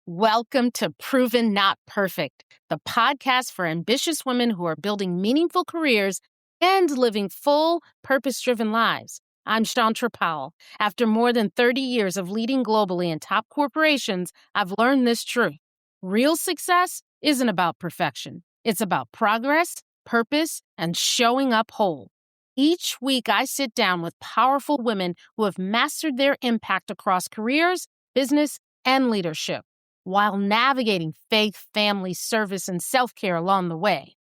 Welcome to Proven Not Perfect, the podcast for ambitious women who are building meaningful careers and living full, purpose-driven lives. I'm Chantra Powell. After more than 30 years of leading globally in top corporations, I've learned this truth. Real success isn't about perfection. It's about progress, purpose, and showing up whole. Each week, I sit down with powerful women who have mastered their impact across careers, business, and leadership, while navigating faith, family, service, and self-care along the way.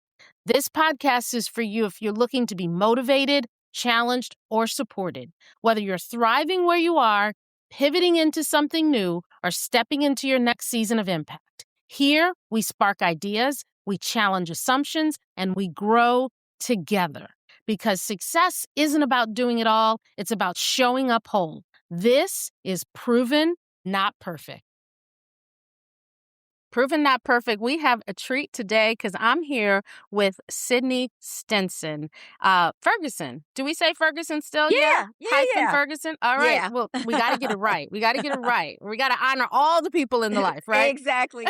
This podcast is for you if you're looking to be motivated, challenged, or supported. Whether you're thriving where you are, pivoting into something new, or stepping into your next season of impact. Here, we spark ideas, we challenge assumptions, and we grow together. Because success isn't about doing it all, it's about showing up whole. This is Proven Not Perfect. Proven Not Perfect. We have a treat today because I'm here with Sydney Stinson Ferguson. Do we say Ferguson still? Yeah. Ferguson. All right. Yeah. Well, we got to get it right. We got to honor all the people in the life, right? Exactly.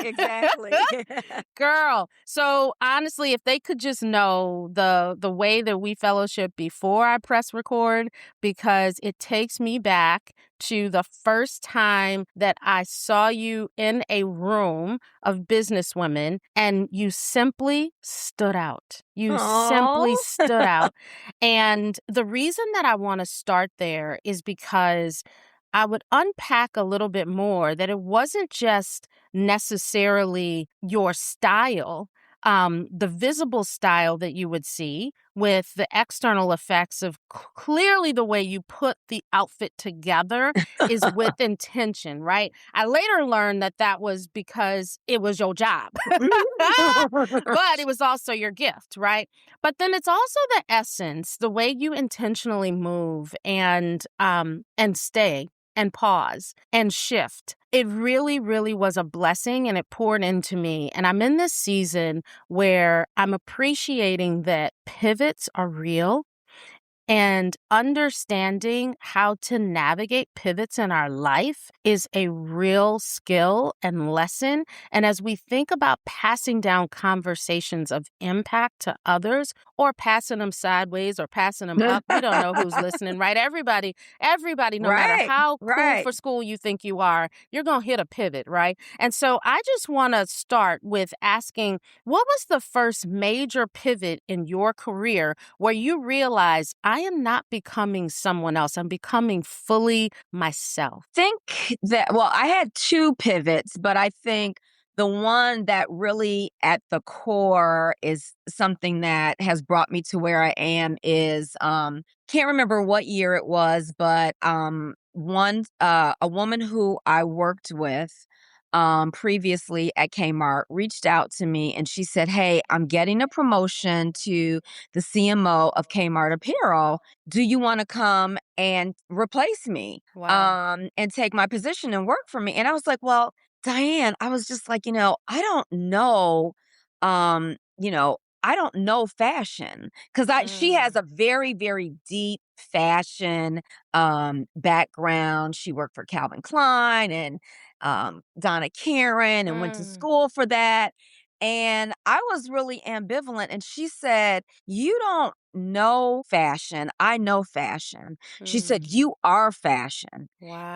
Girl. So honestly, if they could just know the way that we fellowship before I press record, because it takes me back to the first time that I saw you in a room of businesswomen and you simply stood out. You simply stood out. And the reason that I want to start there is because I would unpack a little bit more that it wasn't just necessarily your style, the visible style that you would see with the external effects of clearly the way you put the outfit together is with intention, right? I later learned that that was because it was your job, but it was also your gift, right? But then it's also the essence, the way you intentionally move and stay and pause and shift. It really, really was a blessing and it poured into me. And I'm in this season where I'm appreciating that pivots are real and understanding how to navigate pivots in our life is a real skill and lesson. And as we think about passing down conversations of impact to others or passing them sideways or passing them up, we don't know who's listening, right? Everybody, no matter how cool for school you think you are, you're going to hit a pivot, right? And so I just want to start with asking, what was the first major pivot in your career where you realized I am not becoming someone else. I'm becoming fully myself? I had two pivots, but I think the one that really at the core is something that has brought me to where I am is, can't remember what year it was, but a woman who I worked with previously at Kmart reached out to me and she said, "Hey, I'm getting a promotion to the CMO of Kmart Apparel. Do you want to come and replace me? Wow. And take my position and work for me?" And I was like, "Well, Diane," I was just like, I don't know, um, you know, I don't know fashion because she has a very, very deep fashion background. She worked for Calvin Klein and Donna Karan and went to school for that. And I was really ambivalent. And she said, "You don't know fashion. I know fashion." She said, "You are fashion."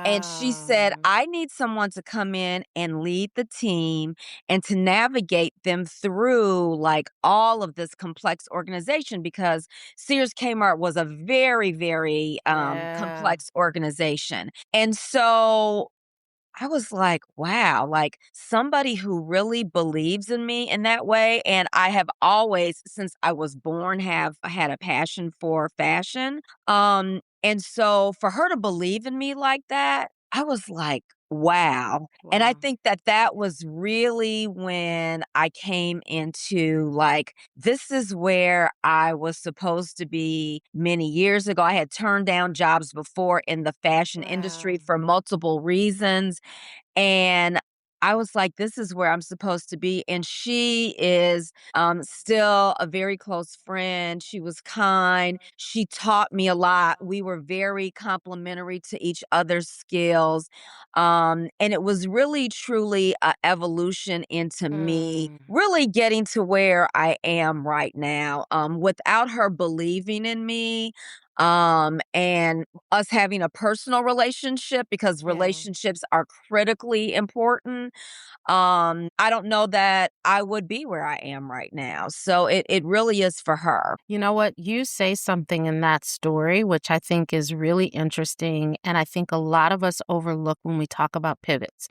And she said, Wow. "I need someone to come in and lead the team and to navigate them through like all of this complex organization because Sears Kmart was a very, very Yeah. complex organization." And so I was like, wow, like somebody who really believes in me in that way. And I have always, since I was born, have had a passion for fashion. And so for her to believe in me like that, I was like, wow. And I Wow. think that that was really when I came into like, this is where I was supposed to be many years ago. I had turned down jobs before in the fashion industry Wow. for multiple reasons. And I was like, "This is where I'm supposed to be," and she is, still a very close friend. She was kind. She taught me a lot. We were very complimentary to each other's skills, and it was really truly a evolution into me Mm, really getting to where I am right now, without her believing in me, and us having a personal relationship because yeah. relationships are critically important. I don't know that I would be where I am right now. So it really is for her. You know what? You say something in that story, which I think is really interesting. And I think a lot of us overlook when we talk about pivots.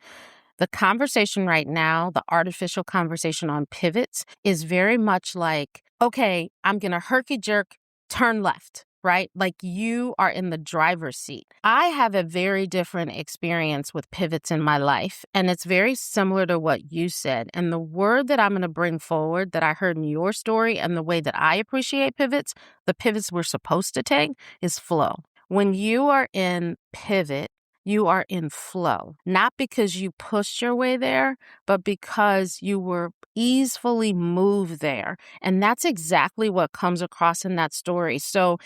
The conversation right now, the artificial conversation on pivots, is very much like, okay, I'm going to herky jerk, turn left, right? Like you are in the driver's seat. I have a very different experience with pivots in my life, and it's very similar to what you said. And the word that I'm going to bring forward that I heard in your story and the way that I appreciate pivots, the pivots we're supposed to take, is flow. When you are in pivot, you are in flow, not because you pushed your way there, but because you were easily moved there. And that's exactly what comes across in that story. So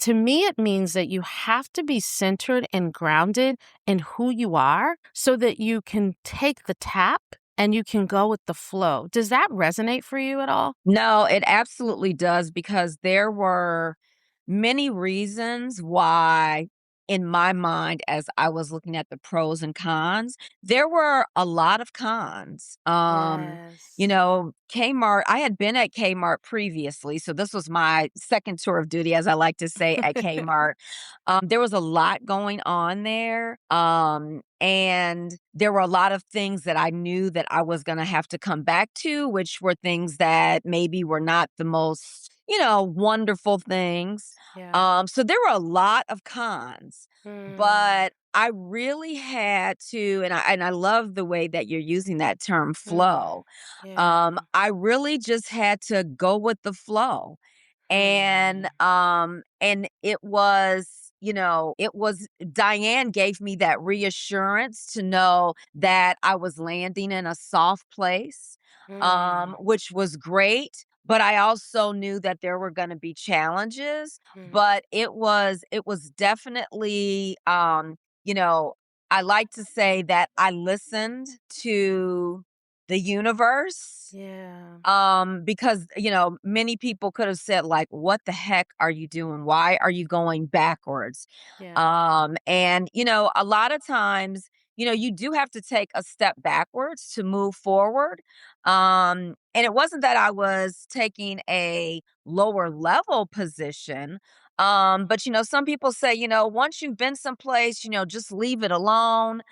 to me, it means that you have to be centered and grounded in who you are so that you can take the tap and you can go with the flow. Does that resonate for you at all? No, it absolutely does because there were many reasons why, in my mind, as I was looking at the pros and cons, there were a lot of cons. Yes. Kmart, I had been at Kmart previously, so this was my second tour of duty, as I like to say, at Kmart. There was a lot going on there. And there were a lot of things that I knew that I was going to have to come back to, which were things that maybe were not the most, wonderful things. Yeah. So there were a lot of cons, Mm, but I really had to, and I love the way that you're using that term mm, flow. yeah. I really just had to go with the flow. And, Hmm. it was Diane gave me that reassurance to know that I was landing in a soft place, Mm, which was great, but I also knew that there were gonna be challenges, mm, but it was definitely, I like to say that I listened to the universe, yeah. because, many people could have said, like, "What the heck are you doing? Why are you going backwards?" Yeah. And, a lot of times, you do have to take a step backwards to move forward. And it wasn't that I was taking a lower level position. But some people say, once you've been someplace, just leave it alone.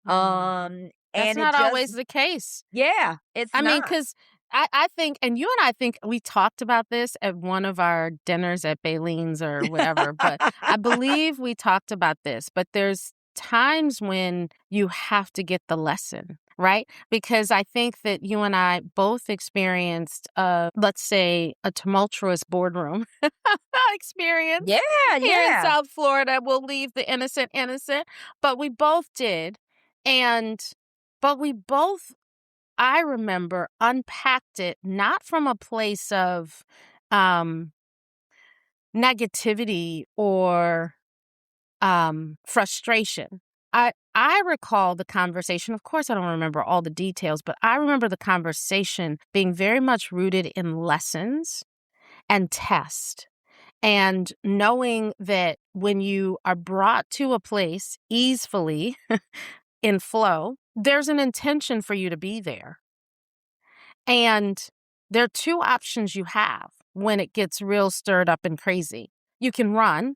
Mm. That's And it not just always the case. yeah, it's I mean, not. because I think, and you and I think we talked about this at one of our dinners at Baylene's or whatever, but I believe we talked about this. But there's times when you have to get the lesson, right? Because I think that you and I both experienced, let's say, a tumultuous boardroom experience Yeah, here in yeah. South Florida. We'll leave the innocent innocent, but we both did. And, but we both, I remember, unpacked it not from a place of um, negativity or frustration. I recall the conversation. Of course, I don't remember all the details, but I remember the conversation being very much rooted in lessons and test. And knowing that when you are brought to a place easily in flow, there's an intention for you to be there. And there are two options you have when it gets real stirred up and crazy. You can run,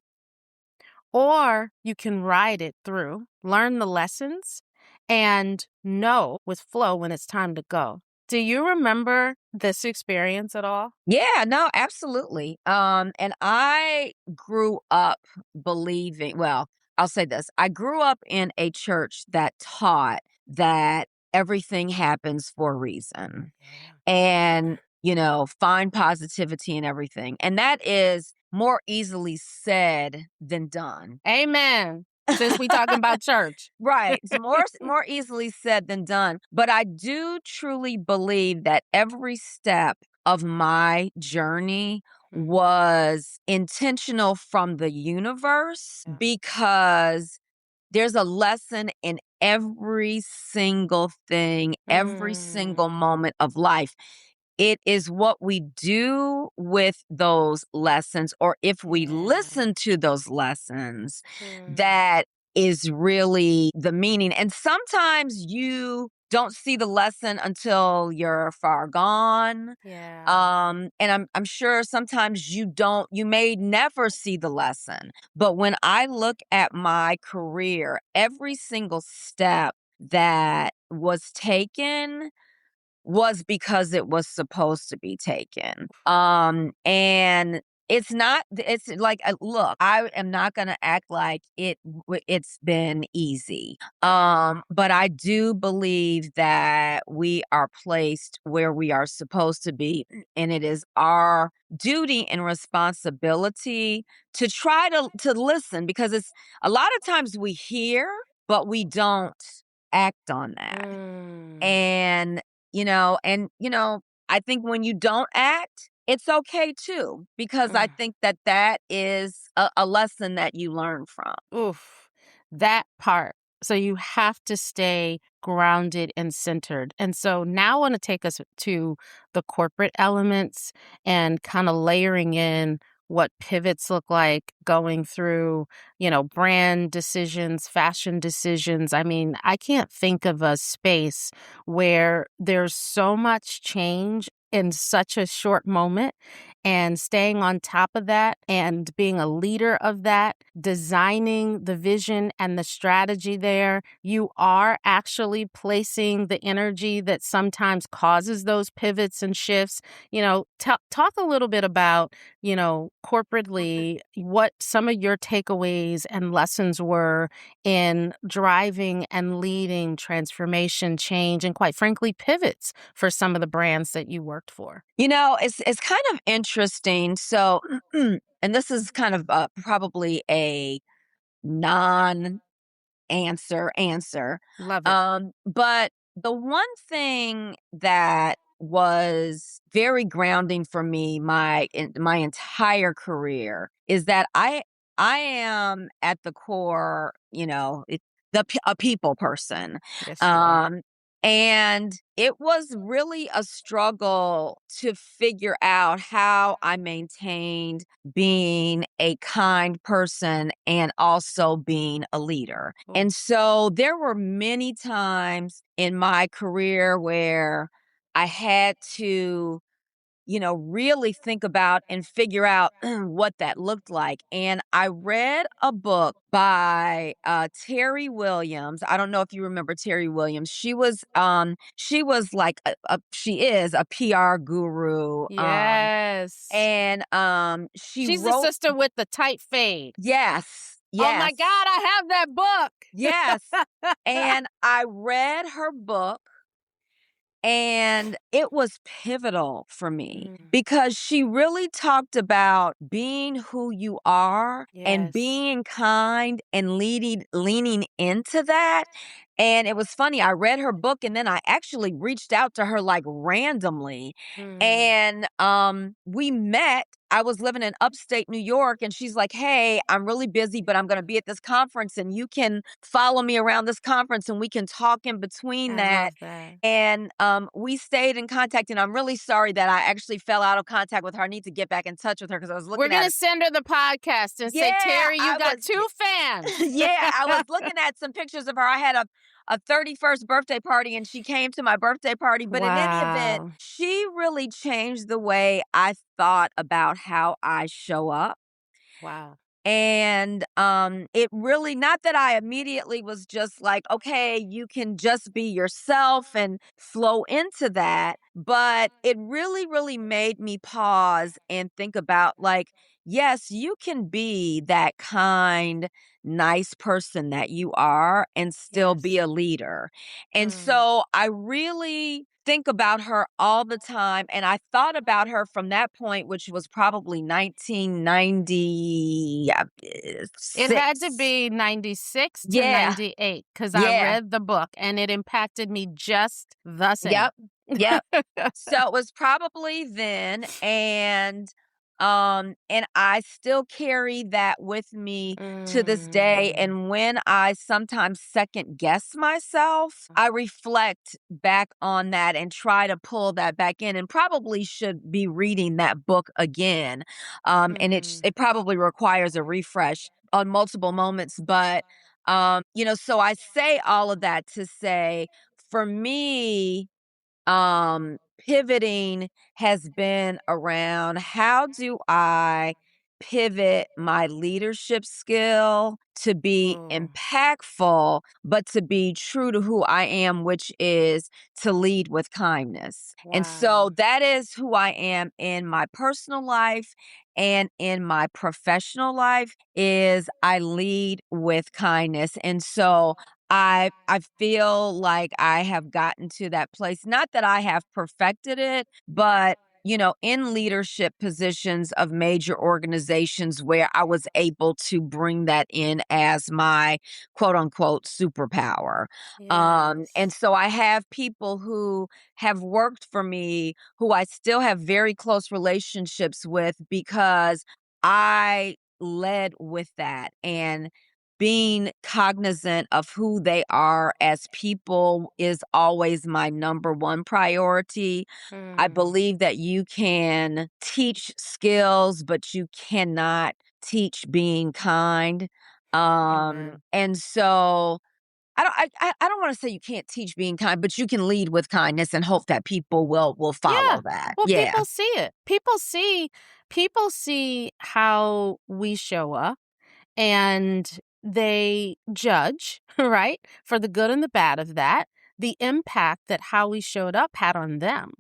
or you can ride it through, learn the lessons, and know with flow when it's time to go. Do you remember this experience at all? Yeah, no, absolutely. And I grew up believing, well, I'll say this. I grew up in a church that taught that everything happens for a reason Yeah. and, find positivity in everything. And that is more easily said than done. Amen. since we talking about church. Right. It's more easily said than done. But I do truly believe that every step of my journey Mhm. was intentional from the universe Yeah. because there's a lesson in every single thing, every Mm. single moment of life. It is what we do with those lessons, or if we Yeah. listen to those lessons, Mm. that is really the meaning. And sometimes you don't see the lesson until you're far gone. Yeah. And I'm sure sometimes you may never see the lesson. But when I look at my career, every single step that was taken was because it was supposed to be taken. And it's like, look, I am not going to act like it's been easy. But I do believe that we are placed where we are supposed to be, and it is our duty and responsibility to try to listen, because it's a lot of times we hear but we don't act on that. Mm. And I think when you don't act, it's okay too, because I Mm. think that that is a lesson that you learn from. Oof, that part. So you have to stay grounded and centered. And so now I want to take us to the corporate elements and kind of layering in what pivots look like going through, brand decisions, fashion decisions. I mean, I can't think of a space where there's so much change in such a short moment, and staying on top of that and being a leader of that, designing the vision and the strategy there, you are actually placing the energy that sometimes causes those pivots and shifts. Talk a little bit about, corporately, what some of your takeaways and lessons were in driving and leading transformation, change, and quite frankly, pivots for some of the brands that you worked for. It's kind of interesting. So, and this is kind of probably a non answer. Love it. But the one thing that was very grounding for me my entire career is that I am at the core, a people person. Yes, you are. Um and it was really a struggle to figure out how I maintained being a kind person and also being a leader. Oh, And so there were many times in my career where I had to, really think about and figure out what that looked like. And I read a book by Terry Williams. I don't know if you remember Terry Williams. She was like she is a PR guru. yes. And she She's the wrote. sister with the tight fade. Yes, Oh my yes, God, I have that yes. book. And I read her book, and it was pivotal for me Mm, because she really talked about being who you are and yes. being kind and leaning into that. And it was funny. I read her book, and then I actually reached out to her like randomly. Mm, And we met. I was living in upstate New York, and she's like, "Hey, I'm really busy, but I'm going to be at this conference, and you can follow me around this conference, and we can talk in between I that." love that. And we stayed in contact, and I'm really sorry that I actually fell out of contact with her. I need to get back in touch with her because I was We're looking going at to send her the podcast and say, yeah, Terry, you I got was two fans. yeah, I was looking at some pictures of her. I had a 31st birthday party, and she came to my birthday party. But in any event, Wow. she really changed the way I thought about how I show up. Wow. And it really, not that I immediately was just like, okay, you can just be yourself and flow into that, but it really, really made me pause and think about, like, yes, you can be that kind, nice person that you are and still be Yes. a leader. And Mm. so I really think about her all the time. And I thought about her from that point, which was probably It had to 1996. be 96 to Yeah. 98 because I Yeah. read the book and it impacted me just the same. Yep. Yep. So it was probably then, and I still carry that with me to this day, Mm. and when I sometimes second guess myself, I reflect back on that and try to pull that back in, and probably should be reading that book again. And Mm. it probably requires a refresh on multiple moments, but so I say all of that to say, for me, pivoting has been around how do I pivot my leadership skill to be Oh, impactful, but to be true to who I am, which is to lead with kindness. And so wow. that is who I am in my personal life and in my professional life is I lead with kindness. And so I feel like I have gotten to that place, not that I have perfected it, but in leadership positions of major organizations where I was able to bring that in as my quote unquote superpower. And Yes. so I have people who have worked for me who I still have very close relationships with because I led with that. And being cognizant of who they are as people is always my number one priority. I Mm. believe that you can teach skills, but you cannot teach being kind. Amen. And so I don't want to say you can't teach being kind, but you can lead with kindness and hope that people will Yeah. follow that. Well, Yeah. people see it. People see how we show up and they judge, right? For the good and the bad of that, the impact that how we showed up had on them.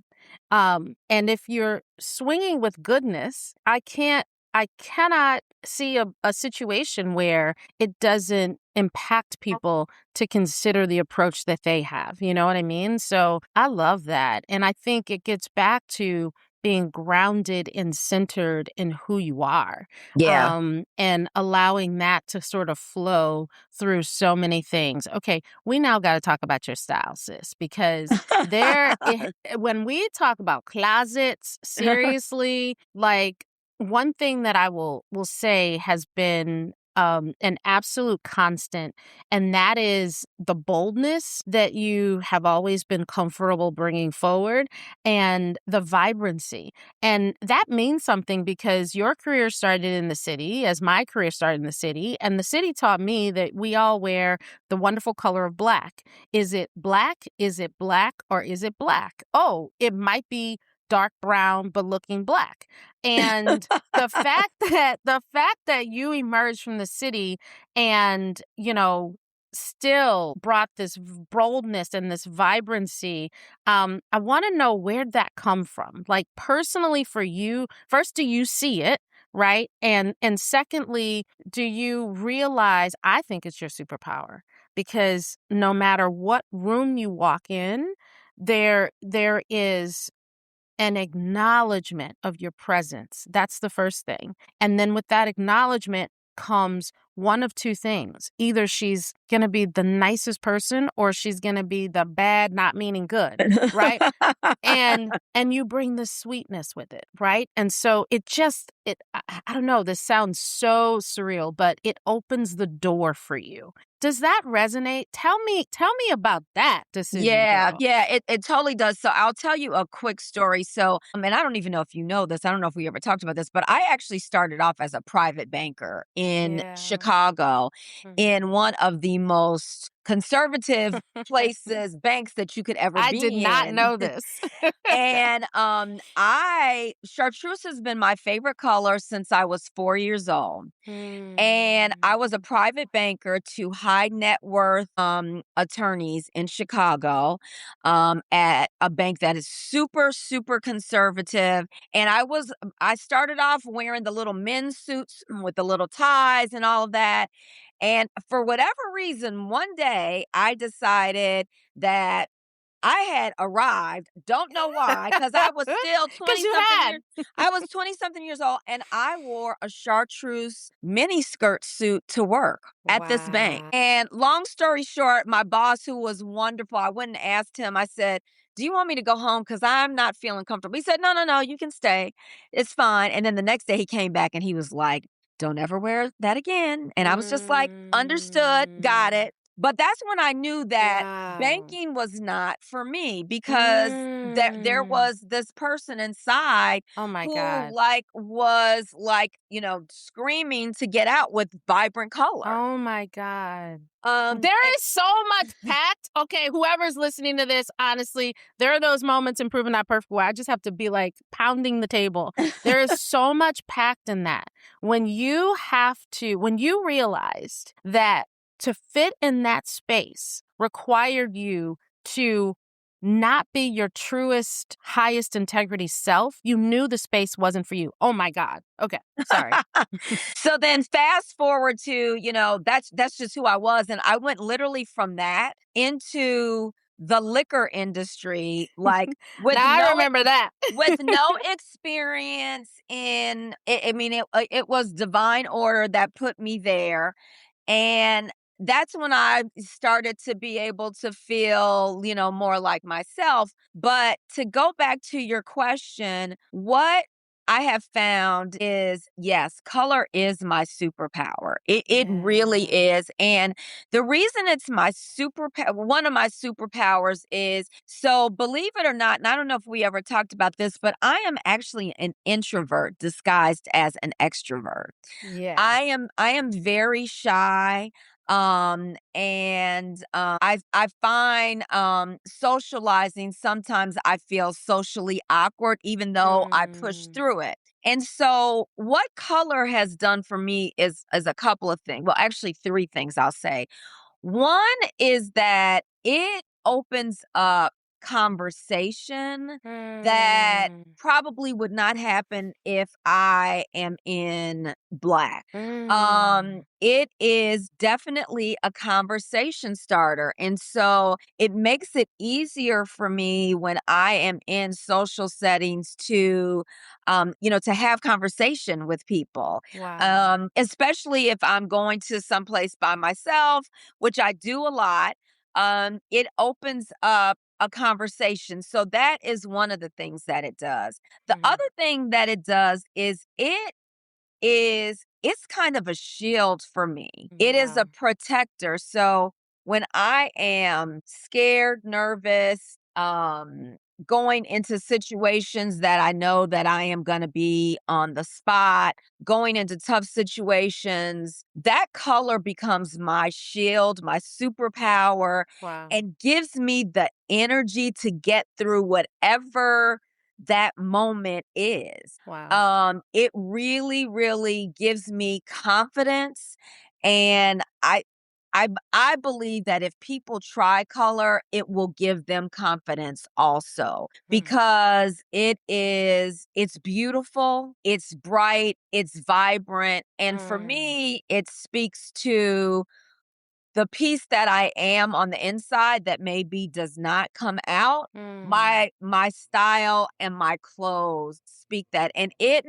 And if you're swinging with goodness, I cannot see a situation where it doesn't impact people to consider the approach that they have. You know what I mean? So I love that. And I think it gets back to being grounded and centered in who you are, Yeah. and allowing that to sort of flow through so many things. Okay, we now got to talk about your style, sis, because when we talk about closets, seriously, like one thing that I will say has been an absolute constant, and that is the boldness that you have always been comfortable bringing forward and the vibrancy. And that means something because your career started in the city, as my career started in the city. And the city taught me that we all wear the wonderful color of black. Is it black? Is it black? Or is it black? Oh, it might be dark brown, but looking black. And the fact that you emerged from the city and, still brought this boldness and this vibrancy, I want to know where'd that come from? Like personally for you, first, do you see it? Right. And secondly, do you realize I think it's your superpower because no matter what room you walk in, there is an acknowledgement of your presence. That's the first thing. And then with that acknowledgement comes one of two things. Either she's going to be the nicest person or she's going to be the bad, not meaning good, right? And you bring the sweetness with it, right? And so I don't know, this sounds so surreal, but it opens the door for you. Does that resonate? Tell me about that decision, Yeah, girl. yeah, it totally does. So I'll tell you a quick story. So, and I don't even know if you know this. I don't know if we ever talked about this, but I actually started off as a private banker in Yeah. Chicago Mhm. in one of the most conservative places, banks that you could ever I did be not in. know this. And I chartreuse has been my favorite color since I was 4 years old. And I Mm. was a private banker to high net worth attorneys in Chicago at a bank that is super, super conservative. And I started off wearing the little men's suits with the little ties and all of that. And for whatever reason, one day I decided that I had arrived, don't know why, because I was still 'Cause 20 you something had. years I was 20 something years old, and I wore a chartreuse mini skirt suit to work at this bank. Wow. And long story short, my boss, who was wonderful, I went and asked him, I said, "Do you want me to go home? Because I'm not feeling comfortable." He said, "No, no, no, you can stay. It's fine." And then the next day he came back and he was like, "Don't ever wear that again." And I was just like, "Understood, got Mm. it." But that's when I knew that Wow. banking was not for me because there Mm. was this person inside Oh my who god. was screaming to get out with vibrant color. Oh my god. Um There and- is so much packed. Okay, whoever's listening to this, honestly, there are those moments in Proving Not Perfect where I just have to be like pounding the table. There is so much packed in that. When you realized that to fit in that space required you to not be your truest, highest integrity self, you knew the space wasn't for you. Oh my God. Okay, sorry. so then fast forward to, that's just who I was. And I went literally from that into the liquor industry, like with Now I no remember that. with no experience in it. I mean, it was divine order that put me there. And that's when I started to be able to feel, more like myself. But to go back to your question, what I have found is yes, color is my superpower. It really Yeah. is. And the reason it's my superpower, one of my superpowers is so believe it or not, and I don't know if we ever talked about this, but I am actually an introvert disguised as an extrovert. Yeah. I am very shy. I find socializing sometimes I feel socially awkward even though I push Mm. through it. And so what color has done for me is a couple of things. Well, actually three things I'll say. One is that it opens up conversation that Mm. probably would not happen if I am in black. Mm. It is definitely a conversation starter. And so it makes it easier for me when I am in social settings to have conversation with people. Wow. Especially if I'm going to someplace by myself, which I do a lot. It opens up a conversation. So that is one of the things that it does. The Mhm. other thing that it does is it's kind of a shield for me. It is a Wow. protector. So when I am scared, nervous, going into situations that I know that I am going to be on the spot, going into tough situations, that color becomes my shield, my superpower, Wow. and gives me the energy to get through whatever that moment is. Wow. It really, really gives me confidence, and I believe that if people try color, it will give them confidence also Mm. because it's beautiful, it's bright, it's vibrant, and for Mm. me, it speaks to the piece that I am on the inside that maybe does not come out, Mm. my style and my clothes speak that. And it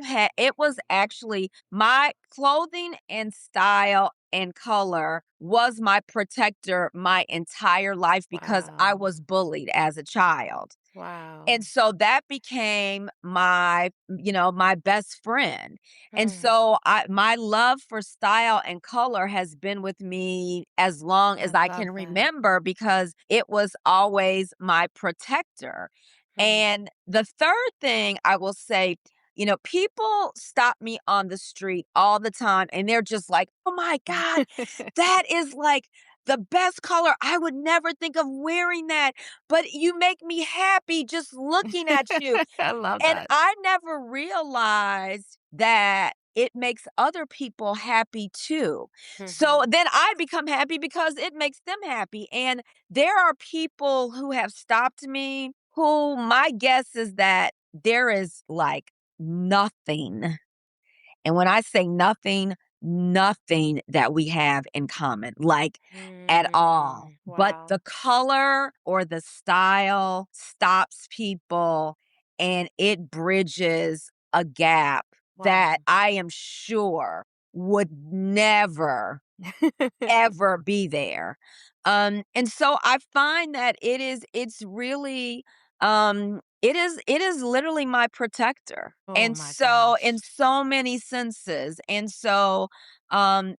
was actually my clothing and style and color was my protector my entire life because I Wow. was bullied as a child. Wow. And so that became my best friend. And Mm. so my love for style and color has been with me as long I as I love can that. remember because it was always my protector. Mm. And the third thing I will say, people stop me on the street all the time and they're just like, "Oh my God, that is like the best color. I would never think of wearing that, but you make me happy just looking at you." I love And that. I never realized that it makes other people happy too. So Mhm. then I become happy because it makes them happy. And there are people who have stopped me who my guess is that there is like nothing, and when I say nothing, nothing that we have in common, like at all. But Wow. the color or the style stops people and it bridges a gap Wow. that I am sure would never ever be there. And so I find that it's really it is literally my protector. Oh And my so in gosh. so many senses. And so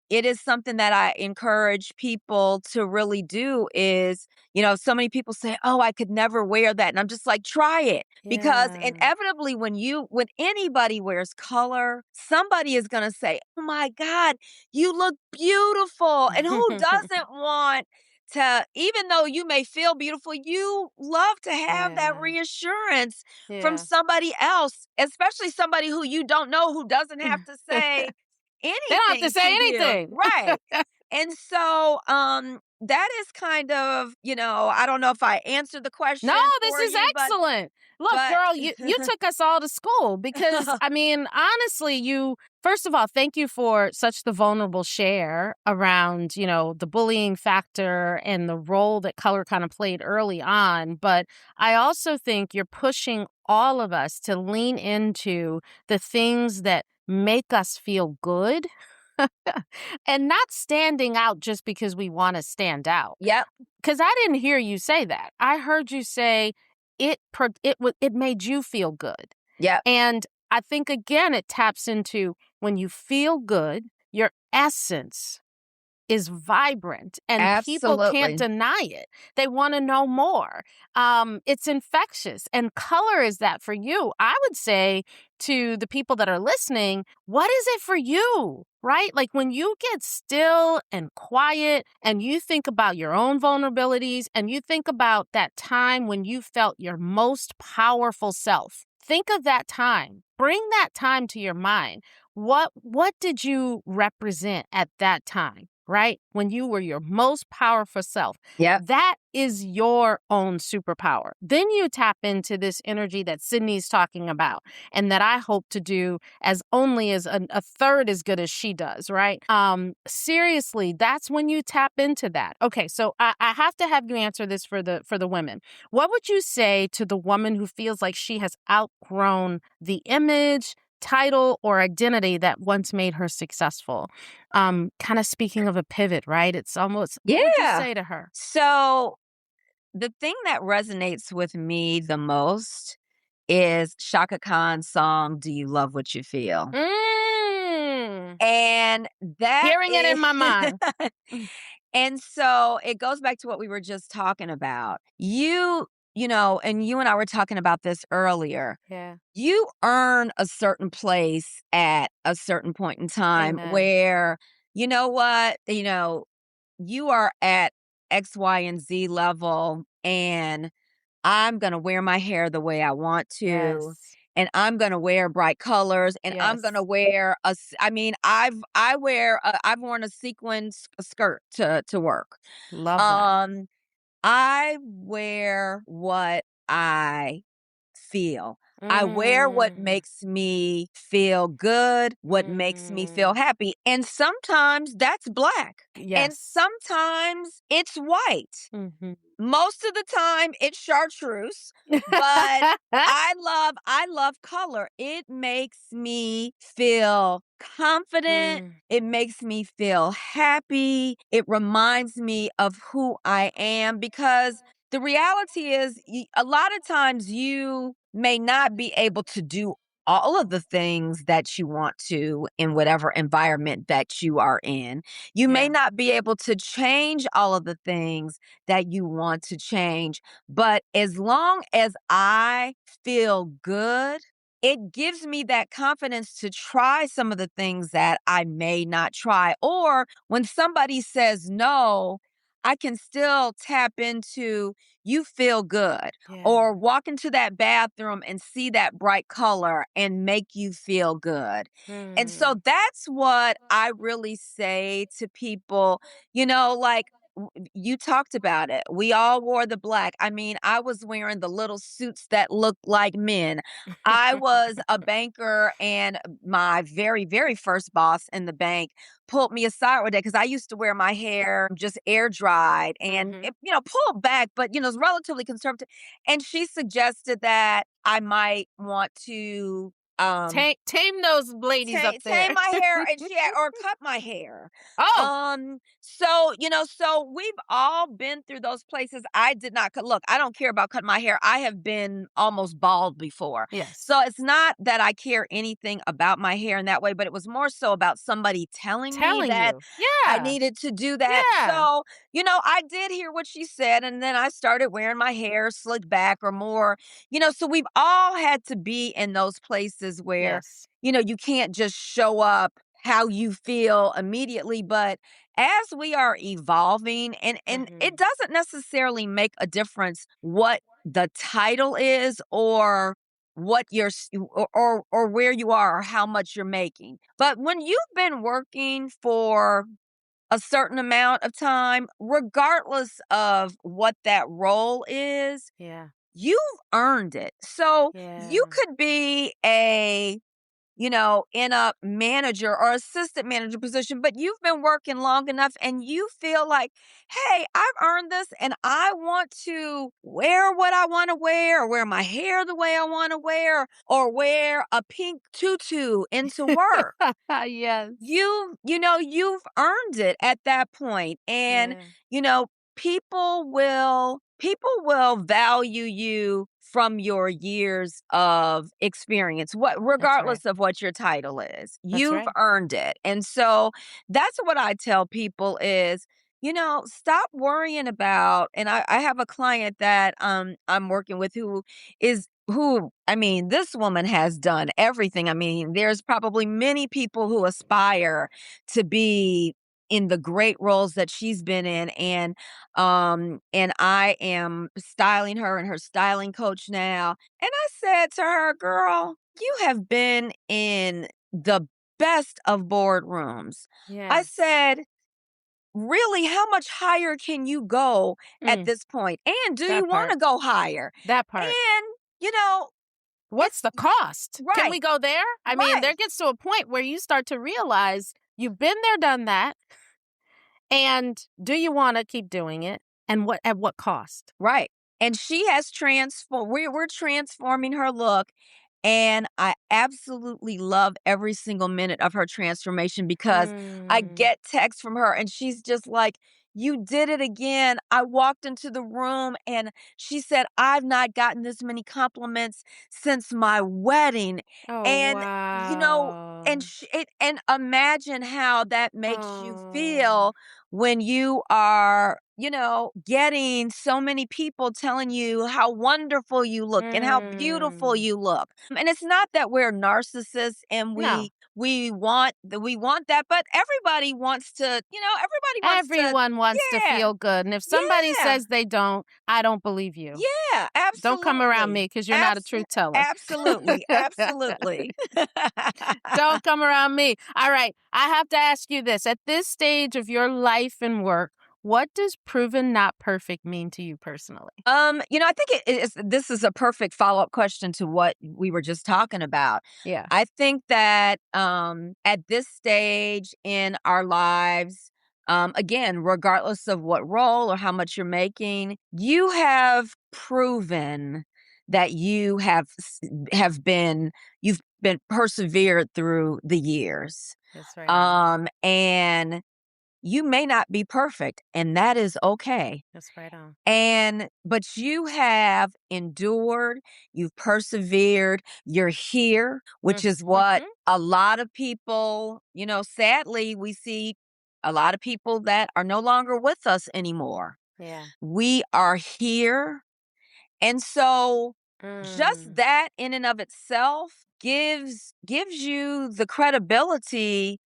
it is something that I encourage people to really do is, so many people say, "Oh, I could never wear that." And I'm just like, "Try it." Because Yeah. inevitably when anybody wears color, somebody is going to say, "Oh my God, you look beautiful." And who doesn't want to, even though you may feel beautiful, you love to have that Yeah. reassurance from Yeah. somebody else, especially somebody who you don't know who doesn't have to They say don't have to anything say to you. anything. Right. And so that is kind of, I don't know if I answered the No, question this for is you, excellent. Look, but girl, you took us all to school because I mean, honestly, you first of all, thank you for such the vulnerable share around, the bullying factor and the role that color kind of played early on, but I also think you're pushing all of us to lean into the things that make us feel good and not standing out just because we want to stand out. yep, 'Cause I didn't hear you say that. I heard you say it made you feel good. yep, And I think, again, it taps into when you feel good, your essence is vibrant and people can't absolutely. deny it. They want to know more. It's infectious and color is that for you. I would say to the people that are listening, what is it for you? Right? Like when you get still and quiet and you think about your own vulnerabilities and you think about that time when you felt your most powerful self. Think of that time. Bring that time to your mind. What did you represent at that time? Right? When you were your most powerful self. Yep, That is your own superpower. Then you tap into this energy that Sydney's talking about and that I hope to do as only as a third as good as she does, right? Seriously, that's when you tap into that. Okay, so I have to have you answer this for the women. What would you say to the woman who feels like she has outgrown the image, title, or identity that once made her successful? Kind of speaking of a pivot, right? It's almost, what would you yeah. say to her? So the thing that resonates with me the most is Shaka Khan's song, "Do You Love What You Feel?" Mm, And that hearing it is in my mind. Mm, and so it goes back to what we were just talking about. And you and I were talking about this earlier. yeah. You earn a certain place at a certain point in time Amen. where, you know what, you are at X, Y, and Z level, and I'm gonna wear my hair the way I want to, Yes. and I'm gonna wear bright colors, and I'm gonna Yes. wear I mean, I've worn a sequin skirt to work. Love that. Um, I wear what I feel. I wear what Mm, makes me feel good, what makes me feel mm, happy, and sometimes that's black, and yes. sometimes it's white. Mhm. Most of the time it's chartreuse, but I love color. It makes me feel confident. Mm, It makes me feel happy. It reminds me of who I am because the reality is a lot of times you may not be able to do all of the things that you want to in whatever environment that you are in. You may yeah. not be able to change all of the things that you want to change. But as long as I feel good, it gives me that confidence to try some of the things that I may not try. Or when somebody says no, I can still tap into you feel good Yeah. or walk into that bathroom and see that bright color and make you feel good. And so Hmm. that's what I really say to people, like you talked about it. We all wore the black. I mean, I was wearing the little suits that looked like men. I was a banker, and my very, very first boss in the bank pulled me aside one day because I used to wear my hair just air dried and Hmm. it, pulled back, but it's relatively conservative. And she suggested that I might want to Tame those ladies up tame there. my hair, and she had, or cut my hair. Oh, So we've all been through those places. I did not cut. Look, I don't care about cutting my hair. I have been almost bald before. yes. So it's not that I care anything about my hair in that way, but it was more so about somebody telling me Telling that you. I Yeah. needed to do that. Yeah. So, I did hear what she said, and then I started wearing my hair slicked back or more, so we've all had to be in those places where Yes. you can't just show up how you feel immediately. But as we are evolving, and it Hmm. doesn't necessarily make a difference what the title is or what or where you are or how much you're making. But when you've been working for a certain amount of time, regardless of what that role is, Yeah. you've earned it. So you Yeah. could be in a manager or assistant manager position, but you've been working long enough and you feel like, hey, I've earned this and I want to wear what I want to wear or wear my hair the way I want to wear or wear a pink tutu into work. Yes. You've earned it at that point. And, Yeah. you know, people will value you from your years of experience, That's right. regardless of what your title is. That's You've right. earned it. And so that's what I tell people is, stop worrying about, and I have a client that I'm working with who I mean, this woman has done everything. I mean, there's probably many people who aspire to be in the great roles that she's been in, and I am styling her and her styling coach now. And I said to her, "Girl, you have been in the best of boardrooms." I Yes. said, "Really, how much higher can you go at Mm, this point? And do you that want part. to go higher?" That part. And, you know, What's it's the cost? Can we right, go there? I mean, right. there gets to a point where you start to realize you've been there, done that. And do you want to keep doing it? And what at what cost? Right. And she has transformed, we're transforming her look. And I absolutely love every single minute of her transformation because I Mm. get texts from her and she's just like, "You did it again." I walked into the room and she said, "I've not gotten this many compliments since my wedding." Oh, And, and wow. and imagine how that makes you Oh. feel when you are, getting so many people telling you how wonderful you look and how beautiful Mm. you look. And it's not that we're narcissists and No. we want that, but everybody wants to Everyone wants to yeah. feel good. And if somebody Yeah. says they don't, I don't believe you. Yeah, Don't come around absolutely. me because you're not a truth teller. Absolutely. Absolutely. Don't come around me. All right. I have to ask you this. At this stage of your life and work, what does proven not perfect mean to you personally? I think this is a perfect follow-up question to what we were just talking about. Yeah. I think that at this stage in our lives, again, regardless of what role or how much you're making, you have proven that you've been persevered through the years. That's right on. And you may not be perfect, and that is okay. That's right on. But you have endured, you've persevered, you're here, which is what Mm-hmm. a lot of people, sadly, we see a lot of people that are no longer with us anymore. Yeah. We are here. And so just Mm. that in and of itself gives you the credibility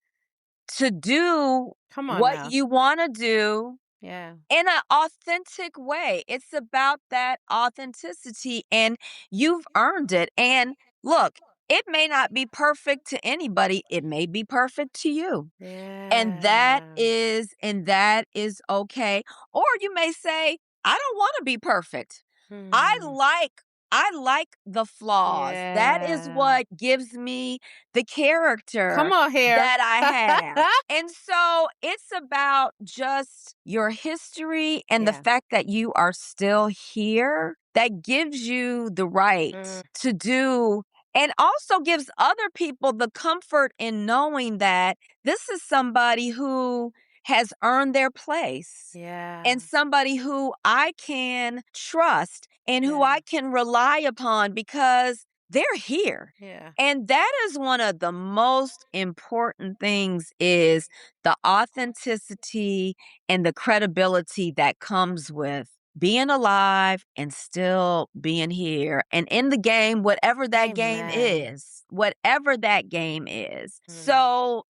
to do Come on what now. you want to do Yeah. in an authentic way. It's about that authenticity, and you've earned it. And look, it may not be perfect to anybody, it may be perfect to you. Yeah. And that is okay. Or you may say, I don't want to be perfect. I Hmm. like I like the flaws. That is Yeah. what gives me the Come character on here. that I have. And so it's about just your history and the Yeah. fact that you are still here that gives you the right Mm, to do, and also gives other people the comfort in knowing that this is somebody who has earned their place yeah. and somebody who I can trust and who Yeah. I can rely upon because they're here. Yeah. And that is one of the most important things, is the authenticity and the credibility that comes with being alive and still being here and in the game, Amen. whatever that game is. Mm. So,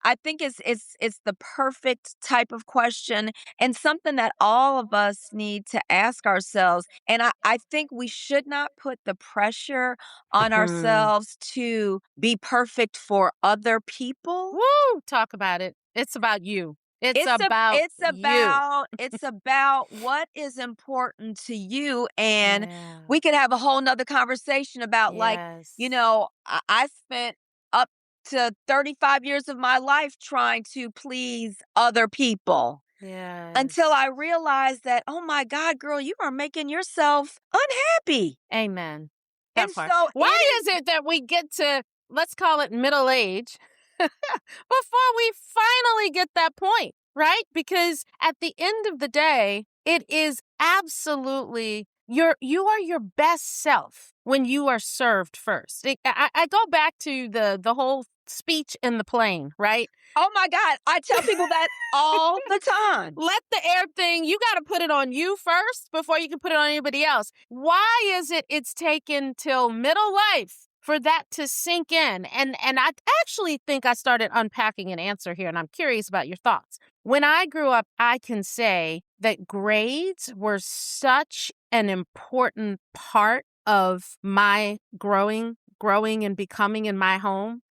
I think it's the perfect type of question, and something that all of us need to ask ourselves. And I think we should not put the pressure on Mhm. ourselves to be perfect for other people. Woo! Talk about it. It's about you. It's It's a about it's you. about it's about what is important to you. And Yeah. we could have a whole nother conversation about, like, Yes. I spent up to 35 years of my life trying to please other people until I Yes. realized that, oh my God, girl, you are making yourself unhappy. Amen. That And part. so Why it is is. it that we get to, let's call it middle age, before we finally get that point, right? Because at the end of the day, it is absolutely you are your best self when you are served first. I go back to the whole speech in the plane, right? Oh my God, I tell people that all the time. Let the air thing, you got to put it on you first before you can put it on anybody else. Why is it it's taken till middle life for that to sink in? And I actually think I started unpacking an answer here, and I'm curious about your thoughts. When I grew up, I can say that grades were such an important part of my growing and becoming in my home.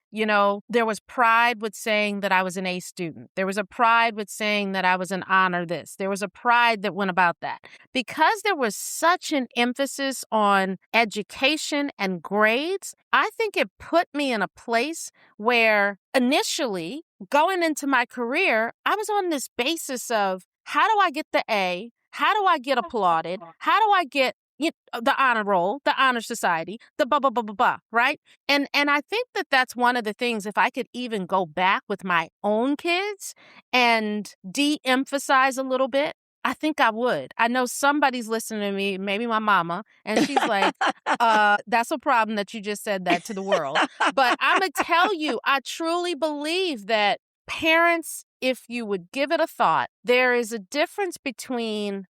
There was pride with saying that I was an A student. There was a pride with saying that I was an honor this. There was a pride that went about that. Because there was such an emphasis on education and grades, I think it put me in a place where initially going into my career, I was on this basis of, how do I get the A? How do I get applauded? How do I get the honor roll, the honor society, the blah, blah, blah, blah, blah, right? And I think that that's one of the things, if I could even go back with my own kids and de-emphasize a little bit, I think I would. I know somebody's listening to me, maybe my mama, and she's like, that's a problem that you just said that to the world. But I'm going to tell you, I truly believe that parents, if you would give it a thought, there is a difference between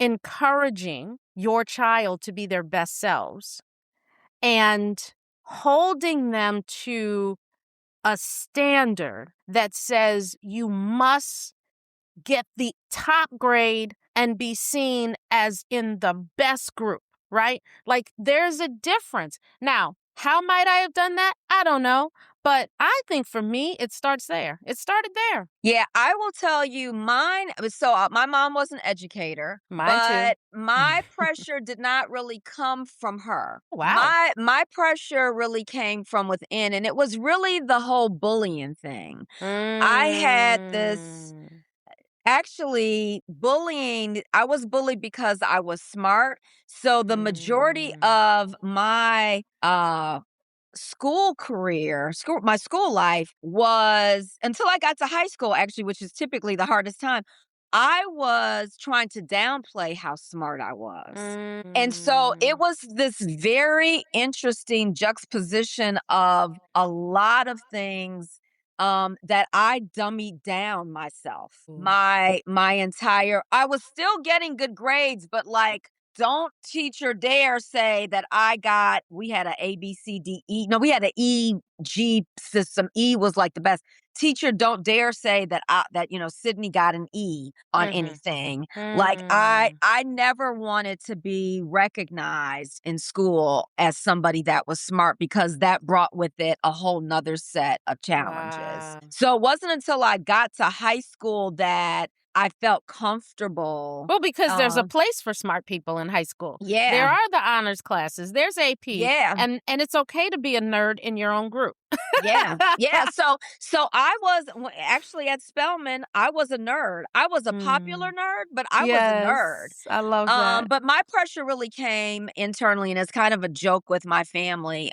encouraging your child to be their best selves and holding them to a standard that says you must get the top grade and be seen as in the best group, right? Like there's a difference. Now, how might I have done that? I don't know. But I think for me, it starts there. It started there. Yeah, I will tell you mine. So my mom was an educator, Mine too. but my pressure did not really come from her. Wow. My pressure really came from within, and it was really the whole bullying thing. I had this. Mm. Actually, bullying, I was bullied because I was smart. So the majority Mm. of my my school life was until I got to high school, actually, which is typically the hardest time. I was trying to downplay how smart I was. And so it Mm. was this very interesting juxtaposition of a lot of things that I dummied down myself. Ooh. My entire I was still getting good grades, but like, don't teacher dare say that we had a A, B, C, D, E. No, we had an E, G system. E was like the best. teacher don't dare say that Sydney got an E on Mhm. anything. Like Mm. I never wanted to be recognized in school as somebody that was smart because that brought with it a whole nother set of challenges. Wow. So it wasn't until I got to high school that I felt comfortable. Well, because there's a Uh, place for smart people in high school. There yeah, are the honors classes, there's AP, yeah. and it's okay to be a nerd in your own group. Yeah, yeah, so I was actually at Spelman, I was a nerd. I was a popular Mm. nerd, but I was a nerd. Yes, I love that. But my pressure really came internally, and it's kind of a joke with my family,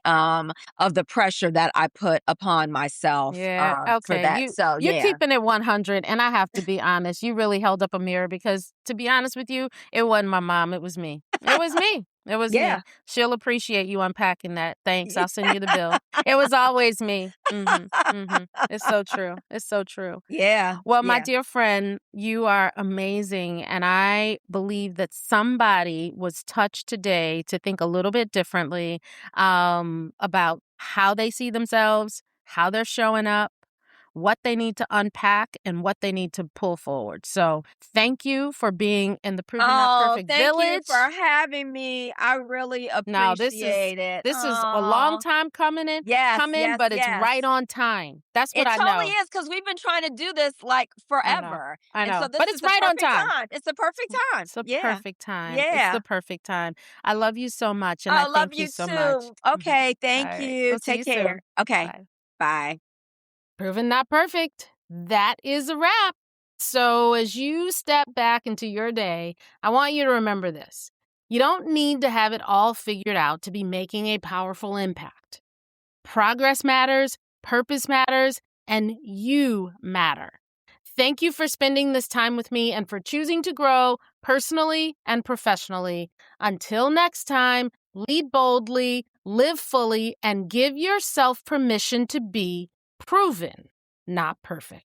of the pressure that I put upon myself, Yeah, for okay, that. So, you're yeah. keeping it 100, and I have to be honest, you really held up a mirror because, to be honest with you, it wasn't my mom, it was me. It was me. It was Yeah. me. She'll appreciate you unpacking that. Thanks, I'll send you the bill. It was always me. Mhm, mhm. It's so true. It's so true. Yeah, Well, my yeah. dear friend, you are amazing. And I believe that somebody was touched today to think a little bit differently about how they see themselves, how they're showing up, what they need to unpack, and what they need to pull forward. So thank you for being in the Proven Not Oh, Perfect thank you for Village. having me. I really Now, appreciate it. this is a long Oh, time yes, come in, yes, but it's yes. right on time. That's what It I totally know. is because 'cause we've been trying to do this, like, I know. forever, I and so know. this But is it's the right on perfect time. time. It's the perfect time. It's the Yeah. perfect time. It's the Yeah. perfect time. I love you so much, and I I love thank you you so much. too. Mhm. Okay, All thank right. you. We'll see Take you care. soon. Okay. Bye. Bye. Proven not perfect. That is a wrap. So, as you step back into your day, I want you to remember this. You don't need to have it all figured out to be making a powerful impact. Progress matters, purpose matters, and you matter. Thank you for spending this time with me and for choosing to grow personally and professionally. Until next time, lead boldly, live fully, and give yourself permission to be proven, not perfect.